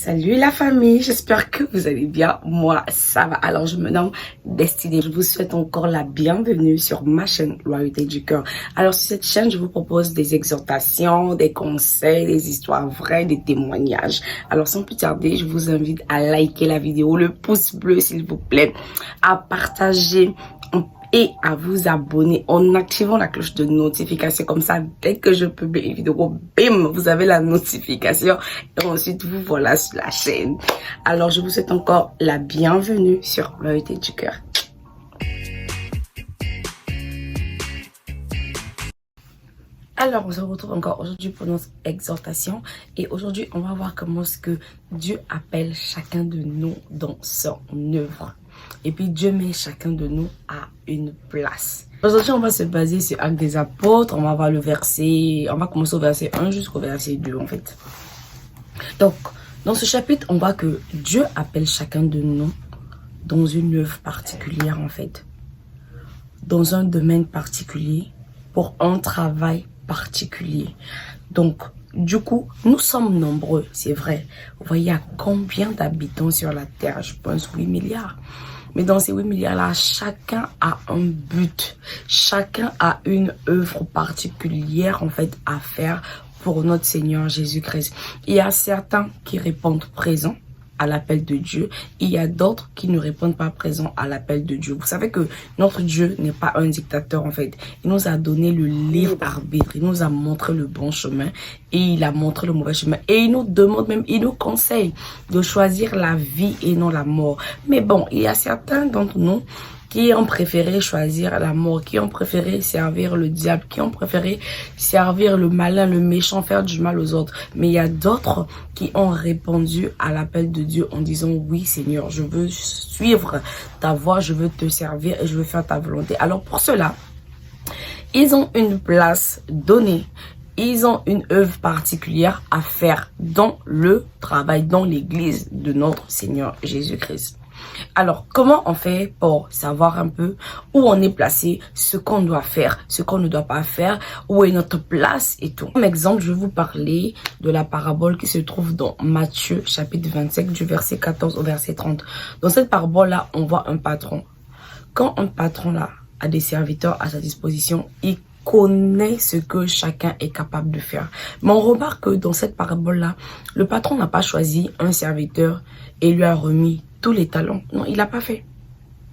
Salut la famille, j'espère que vous allez bien. Moi, ça va. Alors, je me nomme Destinée. Je vous souhaite encore la bienvenue sur ma chaîne Royauté du Cœur. Alors, sur cette chaîne, je vous propose des exhortations, des conseils, des histoires vraies, des témoignages. Alors, sans plus tarder, je vous invite à liker la vidéo, le pouce bleu s'il vous plaît, à partager et à vous abonner en activant la cloche de notification. Comme ça, dès que je publie une vidéo, bim, vous avez la notification et ensuite vous voilà sur la chaîne. Alors, je vous souhaite encore la bienvenue sur Royauté du Cœur. Alors, on se retrouve encore aujourd'hui pour notre exhortation et aujourd'hui, on va voir comment est-ce que Dieu appelle chacun de nous dans son œuvre. Et puis Dieu met chacun de nous à une place. Aujourd'hui, on va se baser sur Actes des Apôtres. On va voir le verset, on va commencer au verset 1 jusqu'au verset 2 en fait. Donc, dans ce chapitre, on voit que Dieu appelle chacun de nous dans une œuvre particulière en fait. Dans un domaine particulier, pour un travail particulier. Donc, du coup, nous sommes nombreux, c'est vrai. Vous voyez, il y a combien d'habitants sur la Terre? Je pense 8 milliards. Mais dans ces 8 milliards-là, chacun a un but. Chacun a une œuvre particulière, en fait, à faire pour notre Seigneur Jésus-Christ. Il y a certains qui répondent présent à l'appel de Dieu. Il y a d'autres qui ne répondent pas présent à l'appel de Dieu. Vous savez que notre Dieu n'est pas un dictateur en fait. Il nous a donné le libre arbitre. Il nous a montré le bon chemin et il a montré le mauvais chemin. Et il nous demande même, il nous conseille de choisir la vie et non la mort. Mais bon, il y a certains d'entre nous qui ont préféré choisir la mort, qui ont préféré servir le diable, qui ont préféré servir le malin, le méchant, faire du mal aux autres. Mais il y a d'autres qui ont répondu à l'appel de Dieu en disant « Oui Seigneur, je veux suivre ta voie, je veux te servir et je veux faire ta volonté. » Alors pour cela, ils ont une place donnée. Ils ont une œuvre particulière à faire dans le travail, dans l'église de notre Seigneur Jésus-Christ. Alors, comment on fait pour savoir un peu où on est placé, ce qu'on doit faire, ce qu'on ne doit pas faire, où est notre place et tout. Comme exemple, je vais vous parler de la parabole qui se trouve dans Matthieu, chapitre 25, du verset 14 au verset 30. Dans cette parabole-là, on voit un patron. Quand un patron-là a des serviteurs à sa disposition, il connaît ce que chacun est capable de faire. Mais on remarque que dans cette parabole-là, le patron n'a pas choisi un serviteur et lui a remis tous les talents. Non, il n'a pas fait.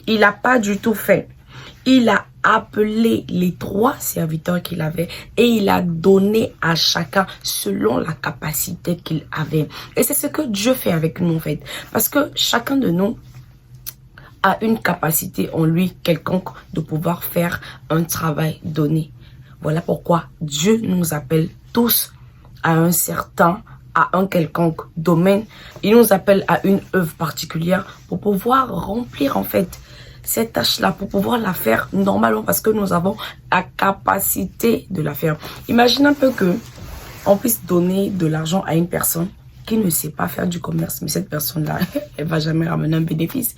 Il n'a pas du tout fait. Il a appelé les 3 serviteurs qu'il avait et il a donné à chacun selon la capacité qu'il avait. Et c'est ce que Dieu fait avec nous en fait. Parce que chacun de nous a une capacité en lui quelconque de pouvoir faire un travail donné. Voilà pourquoi Dieu nous appelle tous à un quelconque domaine. Il nous appelle à une œuvre particulière pour pouvoir remplir en fait cette tâche-là, pour pouvoir la faire normalement parce que nous avons la capacité de la faire. Imagine un peu que on puisse donner de l'argent à une personne qui ne sait pas faire du commerce, mais cette personne-là, elle va jamais ramener un bénéfice.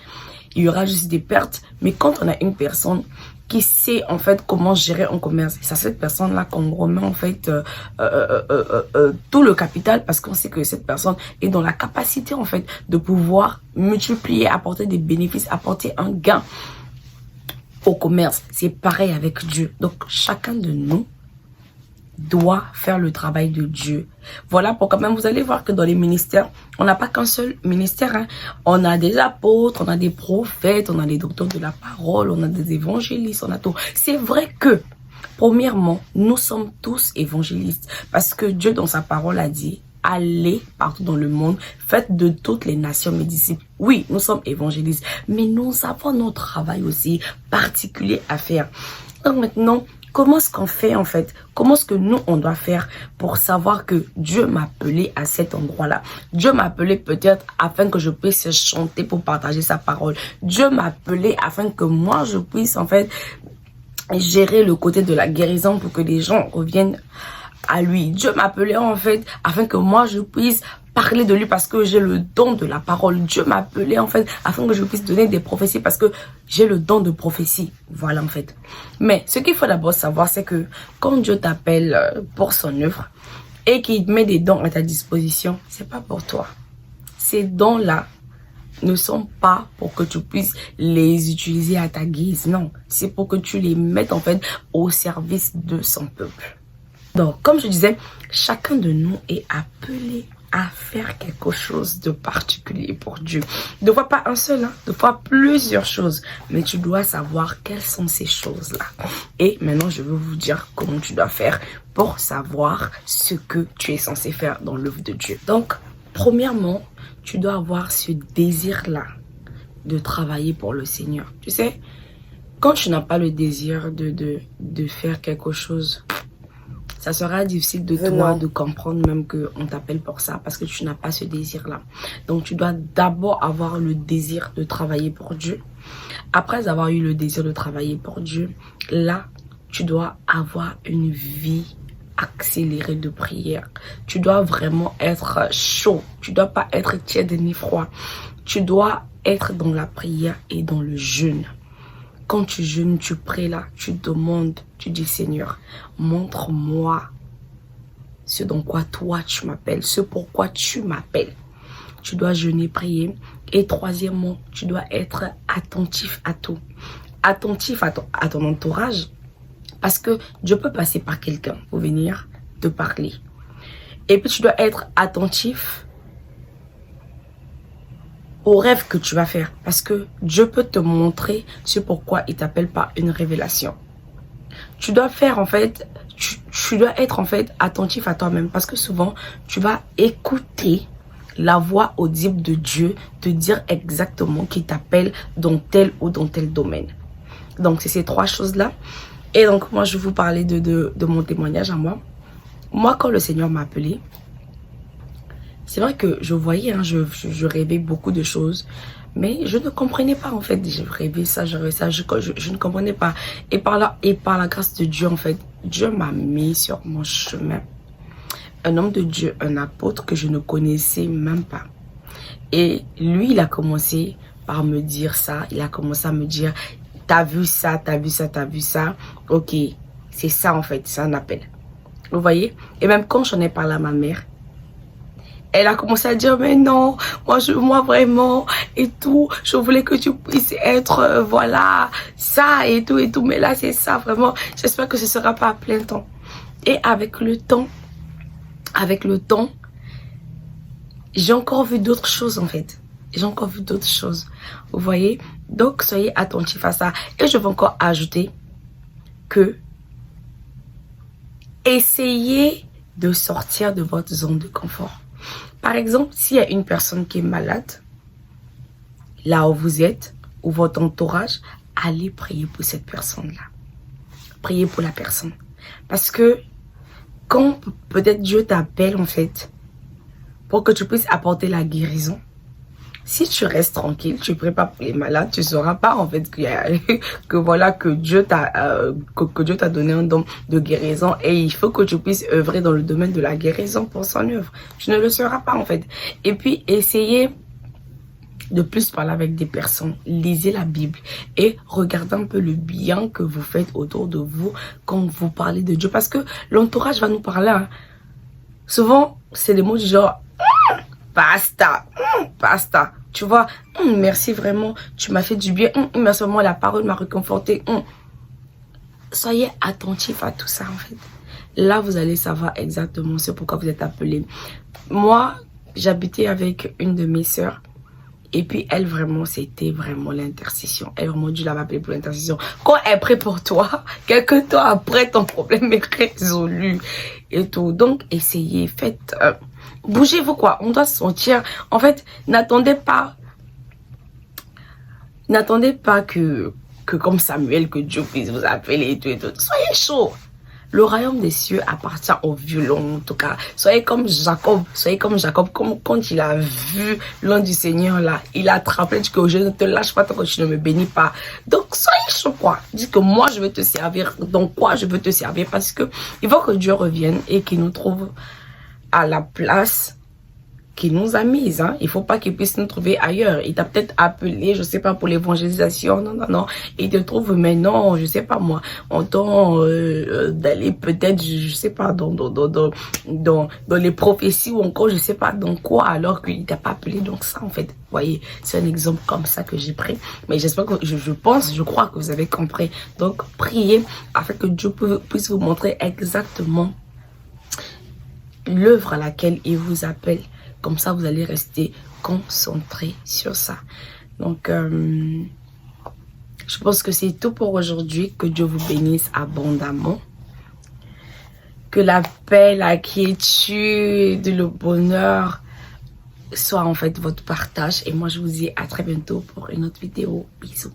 Il y aura juste des pertes. Mais quand on a une personne qui sait en fait comment gérer un commerce, c'est à cette personne-là qu'on remet en fait tout le capital parce qu'on sait que cette personne est dans la capacité en fait de pouvoir multiplier, apporter des bénéfices, apporter un gain au commerce. C'est pareil avec Dieu. Donc chacun de nous doit faire le travail de Dieu. Voilà pourquoi même vous allez voir que dans les ministères, on n'a pas qu'un seul ministère. Hein. On a des apôtres, on a des prophètes, on a des docteurs de la parole, on a des évangélistes, on a tout. C'est vrai que, premièrement, nous sommes tous évangélistes parce que Dieu dans sa parole a dit « Allez partout dans le monde, faites de toutes les nations mes disciples. » Oui, nous sommes évangélistes, mais nous avons notre travail aussi particulier à faire. Donc maintenant, comment est-ce qu'on fait en fait? Comment est-ce que nous, on doit faire pour savoir que Dieu m'a appelé à cet endroit-là? Dieu m'a appelé peut-être afin que je puisse chanter pour partager sa parole. Dieu m'a appelé afin que moi, je puisse en fait gérer le côté de la guérison pour que les gens reviennent à lui. Dieu m'a appelé en fait afin que moi, je puisse parler de lui parce que j'ai le don de la parole. Dieu m'a appelé en fait afin que je puisse donner des prophéties parce que j'ai le don de prophétie. Voilà en fait. Mais ce qu'il faut d'abord savoir, c'est que quand Dieu t'appelle pour son œuvre et qu'il met des dons à ta disposition, c'est pas pour toi. ces dons-là ne sont pas pour que tu puisses les utiliser à ta guise. Non, c'est pour que tu les mettes en fait au service de son peuple. Donc, comme je disais, chacun de nous est appelé à faire quelque chose de particulier pour Dieu. Ne vois pas un seul, ne vois plusieurs choses. Mais tu dois savoir quelles sont ces choses-là. Et maintenant, je veux vous dire comment tu dois faire pour savoir ce que tu es censé faire dans l'œuvre de Dieu. Donc, premièrement, tu dois avoir ce désir-là de travailler pour le Seigneur. Tu sais, quand tu n'as pas le désir de faire quelque chose, ça sera difficile de toi de comprendre même qu'on t'appelle pour ça parce que tu n'as pas ce désir-là. Donc, tu dois d'abord avoir le désir de travailler pour Dieu. Après avoir eu le désir de travailler pour Dieu, là, tu dois avoir une vie accélérée de prière. Tu dois vraiment être chaud. Tu dois pas être tiède ni froid. Tu dois être dans la prière et dans le jeûne. Quand tu jeûnes, tu pries là, tu demandes, tu dis Seigneur, montre-moi ce dans quoi toi tu m'appelles, ce pourquoi tu m'appelles. Tu dois jeûner, prier. Et troisièmement, tu dois être attentif à tout. Attentif à ton entourage. Parce que Dieu peut passer par quelqu'un pour venir te parler. Et puis tu dois être attentif au rêve que tu vas faire. Parce que Dieu peut te montrer ce pourquoi il t'appelle par une révélation. Tu dois faire en fait, tu dois être en fait attentif à toi-même. Parce que souvent, tu vas écouter la voix audible de Dieu te dire exactement qu'il t'appelle dans tel ou dans tel domaine. Donc, c'est ces trois choses-là. Et donc, moi, je vais vous parler de mon témoignage à moi. Moi, quand le Seigneur m'a appelé, c'est vrai que je voyais, je rêvais beaucoup de choses. Mais je ne comprenais pas, en fait. J'ai rêvé ça, je rêvais ça, je ne comprenais pas. Et par la grâce de Dieu, en fait, Dieu m'a mis sur mon chemin un homme de Dieu, un apôtre que je ne connaissais même pas. Et lui, il a commencé par me dire ça. Il a commencé à me dire... T'as vu ça, t'as vu ça, t'as vu ça. Ok, c'est ça en fait, c'est un appel. Vous voyez? Et même quand j'en ai parlé à ma mère, elle a commencé à dire, mais non, moi vraiment, et tout, je voulais que tu puisses être, voilà, ça et tout, mais là c'est ça, vraiment. J'espère que ce ne sera pas à plein temps. Et avec le temps, j'ai encore vu d'autres choses en fait. J'ai encore vu d'autres choses. Vous voyez? Donc, soyez attentifs à ça. Et je vais encore ajouter que essayez de sortir de votre zone de confort. Par exemple, s'il y a une personne qui est malade, là où vous êtes, ou votre entourage, allez prier pour cette personne-là. Priez pour la personne. Parce que quand peut-être Dieu t'appelle en fait, pour que tu puisses apporter la guérison, si tu restes tranquille, tu ne pries pas pour les malades, tu ne sauras pas en fait que Dieu t'a donné un don de guérison et il faut que tu puisses œuvrer dans le domaine de la guérison pour son œuvre. Tu ne le sauras pas en fait. Et puis, essayez de plus parler avec des personnes. Lisez la Bible et regardez un peu le bien que vous faites autour de vous quand vous parlez de Dieu. Parce que l'entourage va nous parler. Hein. Souvent, c'est des mots du genre... Basta, basta. Tu vois, merci vraiment, tu m'as fait du bien. Merci vraiment, la parole m'a réconforté. Soyez attentifs à tout ça en fait. Là, vous allez savoir exactement ce pourquoi vous êtes appelé. Moi, j'habitais avec une de mes sœurs. Et puis, elle, vraiment, c'était vraiment l'intercession. Elle, vraiment, Dieu l'avait appelée pour l'intercession. Quand elle prie pour toi, quelques temps après, ton problème est résolu. Et tout. Donc, essayez, faites... bougez-vous quoi, on doit se sentir, en fait, n'attendez pas que comme Samuel, que Dieu puisse vous appeler et tout, soyez chaud. Le royaume des cieux appartient aux violents, en tout cas. Soyez comme Jacob, comme quand il a vu l'homme du Seigneur là, il a attrapé, dit que je ne te lâche pas tant que tu ne me bénis pas. Donc soyez chaud quoi, dis que moi je veux te servir, dans quoi je veux te servir, parce que il faut que Dieu revienne et qu'il nous trouve à la place qui nous a mises. Hein. Il faut pas qu'il puisse nous trouver ailleurs. Il t'a peut-être appelé, je sais pas, pour l'évangélisation. Non, non, non. Il te trouve, mais non, je sais pas moi, en temps d'aller peut-être, je sais pas, dans les prophéties ou encore, je sais pas dans quoi, alors qu'il t'a pas appelé. Donc ça, en fait, vous voyez, c'est un exemple comme ça que j'ai pris. Mais j'espère que, je crois que vous avez compris. Donc, priez afin que Dieu puisse vous montrer exactement l'œuvre à laquelle il vous appelle. Comme ça, vous allez rester concentré sur ça. Donc, je pense que c'est tout pour aujourd'hui. Que Dieu vous bénisse abondamment. Que la paix, la quiétude, le bonheur soit en fait votre partage. Et moi, je vous dis à très bientôt pour une autre vidéo. Bisous.